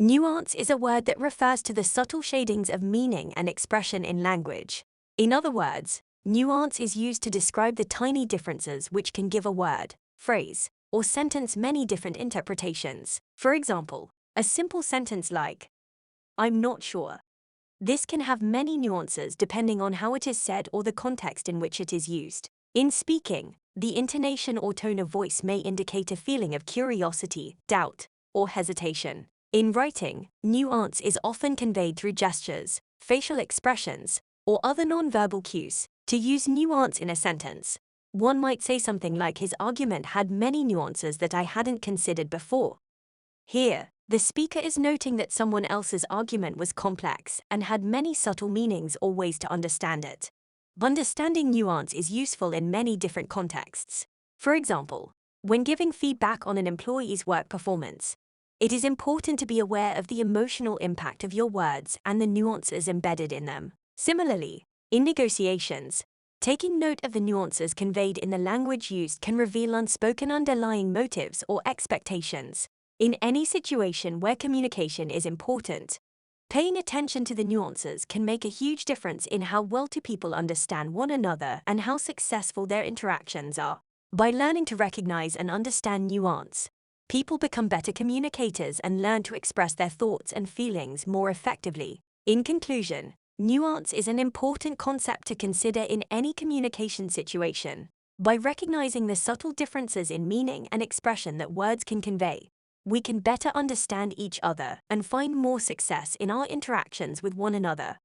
Nuance is a word that refers to the subtle shadings of meaning and expression in language. In other words, nuance is used to describe the tiny differences which can give a word, phrase, or sentence many different interpretations. For example, a simple sentence like, "I'm not sure." This can have many nuances depending on how it is said or the context in which it is used. In speaking, the intonation or tone of voice may indicate a feeling of curiosity, doubt, or hesitation. In writing, nuance is often conveyed through gestures, facial expressions, or other nonverbal cues. To use nuance in a sentence, one might say something like, "His argument had many nuances that I hadn't considered before." Here, the speaker is noting that someone else's argument was complex and had many subtle meanings or ways to understand it. Understanding nuance is useful in many different contexts. For example, when giving feedback on an employee's work performance, it is important to be aware of the emotional impact of your words and the nuances embedded in them. Similarly, in negotiations, taking note of the nuances conveyed in the language used can reveal unspoken underlying motives or expectations. In any situation where communication is important, paying attention to the nuances can make a huge difference in how well two people understand one another and how successful their interactions are. By learning to recognize and understand nuance, people become better communicators and learn to express their thoughts and feelings more effectively. In conclusion, nuance is an important concept to consider in any communication situation. By recognizing the subtle differences in meaning and expression that words can convey, we can better understand each other and find more success in our interactions with one another.